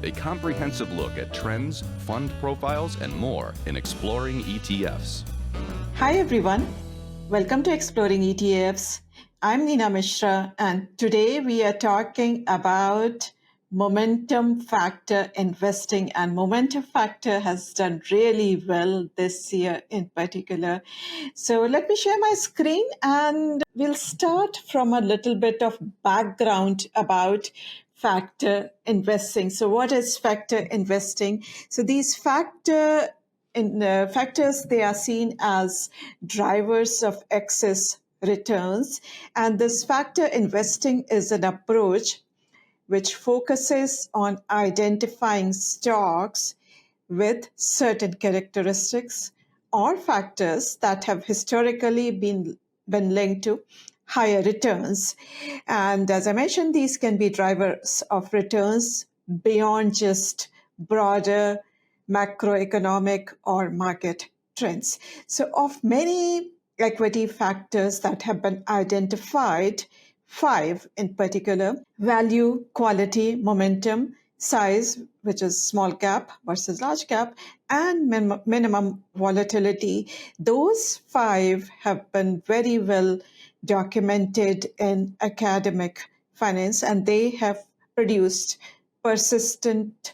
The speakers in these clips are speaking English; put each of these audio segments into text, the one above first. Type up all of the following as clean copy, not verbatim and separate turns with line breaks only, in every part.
a comprehensive look at trends, fund profiles, and more in Exploring ETFs.
Hi everyone, welcome to Exploring ETFs. I'm Neena Mishra, and today we are talking about momentum factor investing, and momentum factor has done really well this year in particular. So let me share my screen and we'll start from a little bit of background about factor investing. So what is factor investing? So these factors, they are seen as drivers of excess returns. And this factor investing is an approach which focuses on identifying stocks with certain characteristics or factors that have historically been linked to higher returns. And as I mentioned, these can be drivers of returns beyond just broader macroeconomic or market trends. So of many equity factors that have been identified, 5 in particular: value, quality, momentum, size, which is small cap versus large cap, and minimum volatility. Those 5 have been very well documented in academic finance, and they have produced persistent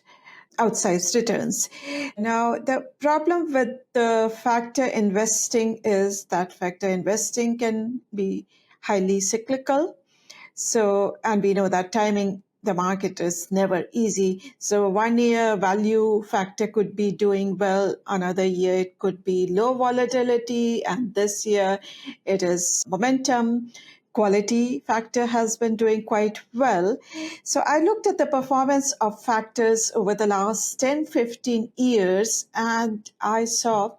outsized returns. Now, the problem with the factor investing is that factor investing can be highly cyclical. So, and we know that timing the market is never easy. So 1 year value factor could be doing well, another year it could be low volatility, and this year it is momentum. Quality factor has been doing quite well. So I looked at the performance of factors over the last 10-15 years, and I saw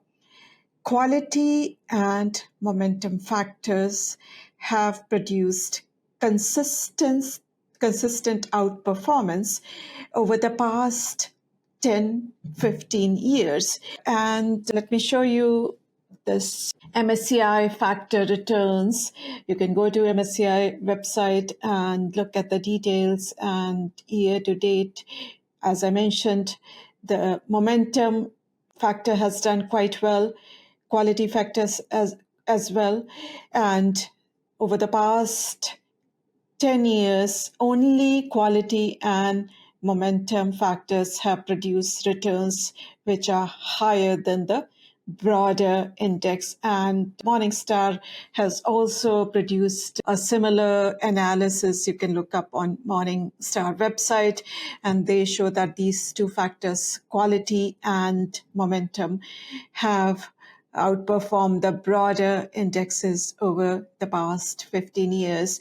quality and momentum factors have produced consistent outperformance over the past 10-15 years. And let me show you this MSCI factor returns. You can go to MSCI website and look at the details, and year to date, as I mentioned, the momentum factor has done quite well, quality factors as well. And over the past 10 years, only quality and momentum factors have produced returns which are higher than the broader index. And Morningstar has also produced a similar analysis. You can look up on Morningstar website, and they show that these two factors, quality and momentum, have outperformed the broader indexes over the past 15 years.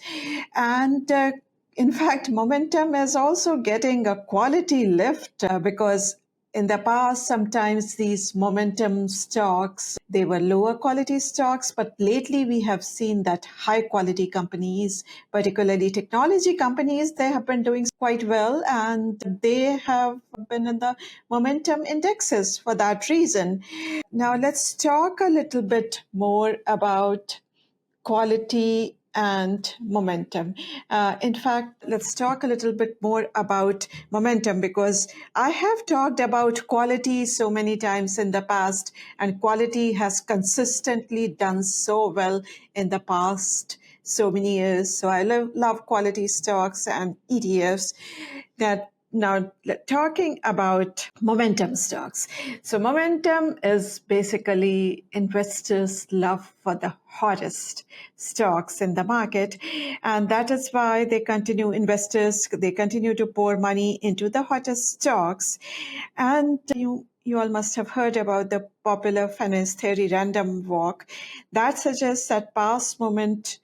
And in fact, momentum is also getting a quality lift because in the past, sometimes these momentum stocks, they were lower quality stocks, but lately we have seen that high quality companies, particularly technology companies, they have been doing quite well, and they have been in the momentum indexes for that reason. Now let's talk a little bit more about quality and momentum. In fact, let's talk a little bit more about momentum, because I have talked about quality so many times in the past, and quality has consistently done so well in the past so many years. So I love quality stocks and ETFs. Now, talking about momentum stocks. So momentum is basically investors' love for the hottest stocks in the market. And that is why they continue to pour money into the hottest stocks. And you all must have heard about the popular finance theory random walk that suggests that past moment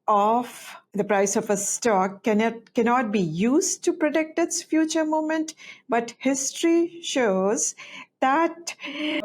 of the price of a stock cannot be used to predict its future movement, but history shows that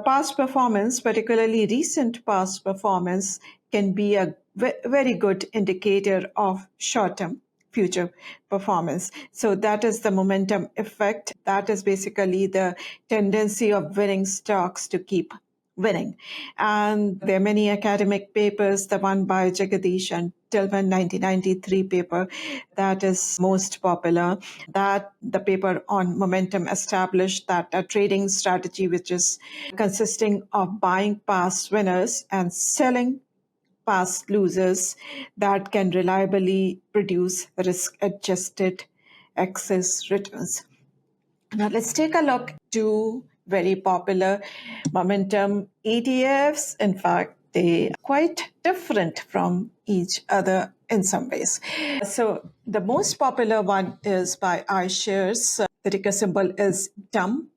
past performance, particularly recent past performance, can be a very good indicator of short-term future performance. So that is the momentum effect. That is basically the tendency of winning stocks to keep winning. And there are many academic papers, the one by Jagadish and Tillman 1993 paper that is most popular. That the paper on momentum established that a trading strategy which is consisting of buying past winners and selling past losers that can reliably produce risk-adjusted excess returns. Now let's take a look to very popular momentum ETFs. In fact, they are quite different from each other in some ways. So the most popular one is by iShares. The ticker symbol is MTUM.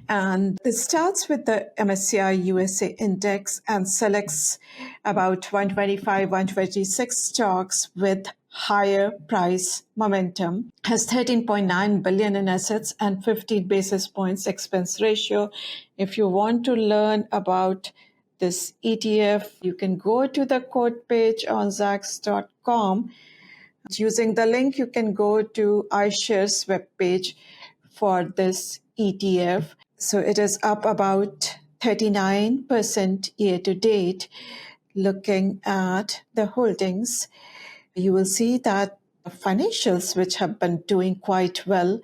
And it starts with the MSCI USA index and selects about 125, 126 stocks with higher price momentum, has 13.9 billion in assets and 15 basis points expense ratio. If you want to learn about this ETF, you can go to the quote page on zacks.com. Using the link, you can go to iShares webpage for this ETF. So it is up about 39% year to date. Looking at the holdings, you will see that financials, which have been doing quite well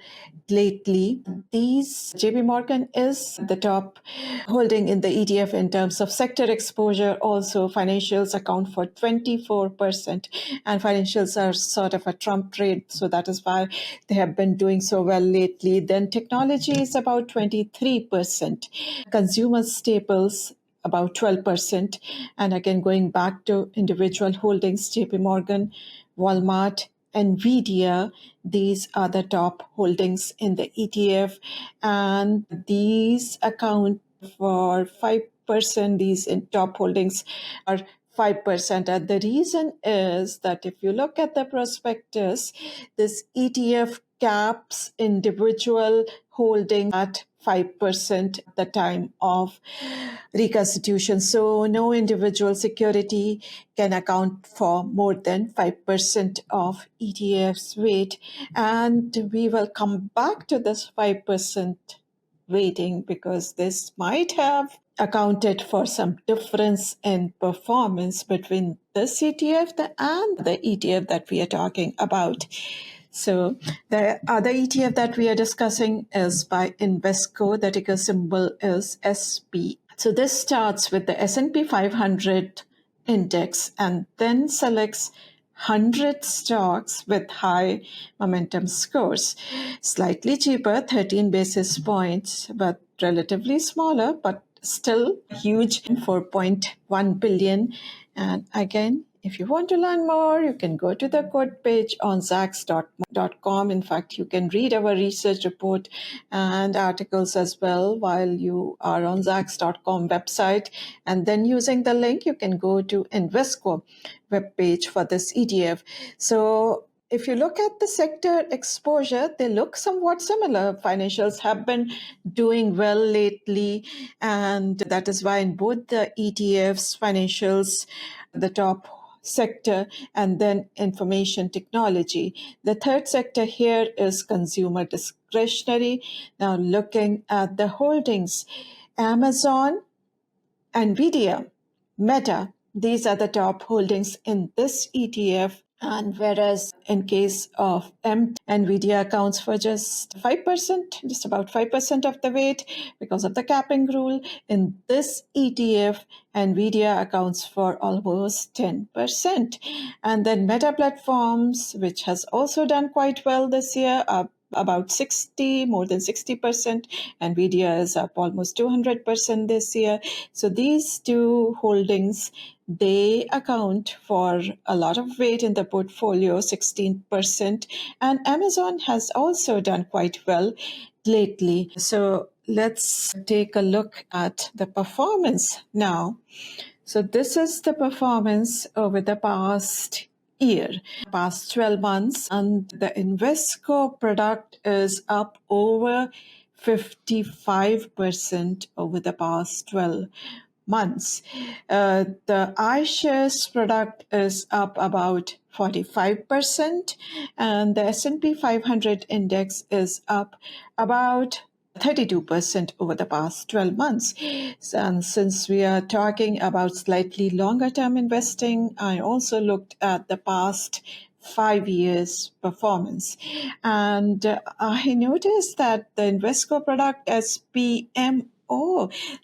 lately, these JP Morgan is the top holding in the ETF in terms of sector exposure. Also, financials account for 24%, and financials are sort of a trump trade, so that is why they have been doing so well lately. Then technology is about 23%, consumer staples about 12%. And again, going back to individual holdings, JP Morgan, Walmart, Nvidia, these are the top holdings in the ETF, and these account for 5%. These top holdings are 5%. And the reason is that if you look at the prospectus, this ETF caps individual holding at 5% at the time of reconstitution. So no individual security can account for more than 5% of ETF's weight. And we will come back to this 5% weighting because this might have accounted for some difference in performance between this ETF and the ETF that we are talking about. So the other ETF that we are discussing is by Invesco. The ticker symbol is SP. So this starts with the S&P 500 index and then selects 100 stocks with high momentum scores. Slightly cheaper, 13 basis points, but relatively smaller, but still huge, 4.1 billion. And again, if you want to learn more, you can go to the quote page on zacks.com. In fact, you can read our research report and articles as well while you are on zacks.com website. And then using the link, you can go to Invesco webpage for this ETF. So if you look at the sector exposure, they look somewhat similar. Financials have been doing well lately, and that is why in both the ETFs, financials, the top sector, and then information technology. The third sector here is consumer discretionary. Now looking at the holdings, Amazon, Nvidia, Meta, these are the top holdings in this ETF. And whereas in case of Nvidia accounts for just 5%, just about 5% of the weight because of the capping rule, in this ETF, Nvidia accounts for almost 10%. And then Meta Platforms, which has also done quite well this year, up about 60, more than 60%. Nvidia is up almost 200% this year. So these two holdings, they account for a lot of weight in the portfolio, 16%. And Amazon has also done quite well lately. So let's take a look at the performance now. So this is the performance over the past year, past 12 months, and the Invesco product is up over 55% over the past 12 months. The iShares product is up about 45%, and the S&P 500 index is up about 32% over the past 12 months. And since we are talking about slightly longer term investing, I also looked at the past 5 years performance. And I noticed that the Invesco product SPMO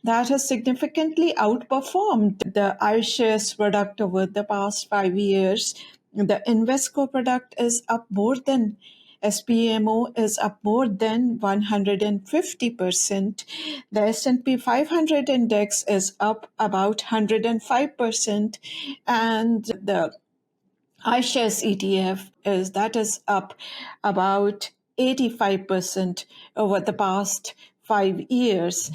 that has significantly outperformed the iShares product over the past 5 years. The Invesco product is up more than SPMO is up more than 150%. The S&P 500 index is up about 105%, and the iShares ETF is up about 85% over the past 5 years.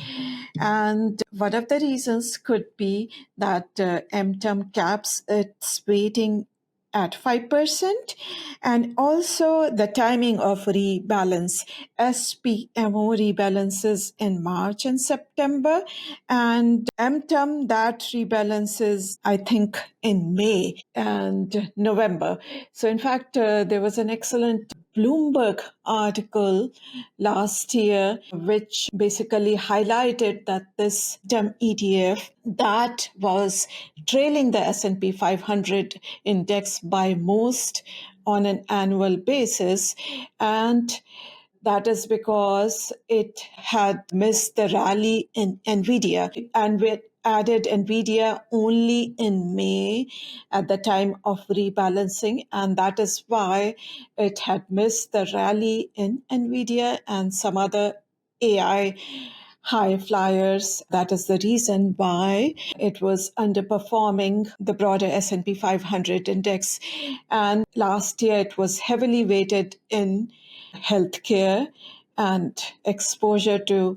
And one of the reasons could be that MTUM caps its weighting at 5%, and also the timing of rebalance. SPMO rebalances in March and September, and MTUM that rebalances, I think, in May and November. So in fact, there was an excellent Bloomberg article last year, which basically highlighted that this MTUM ETF that was trailing the S&P 500 index by most on an annual basis, and that is because it had missed the rally in Nvidia, and we added Nvidia only in May at the time of rebalancing, and that is why it had missed the rally in Nvidia and some other AI high flyers. That is the reason why it was underperforming the broader S&P 500 index. And last year it was heavily weighted in healthcare, and exposure to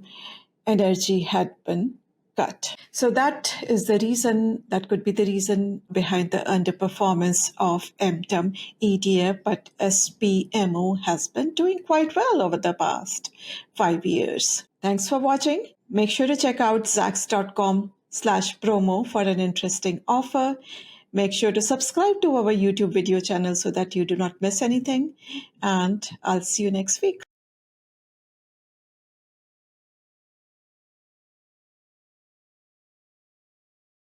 energy had been cut. So that is the reason, that could be the reason behind the underperformance of MTUM ETF, but SPMO has been doing quite well over the past 5 years. Thanks for watching. Make sure to check out zacks.com/promo for an interesting offer. Make sure to subscribe to our YouTube video channel so that you do not miss anything. And I'll see you next week.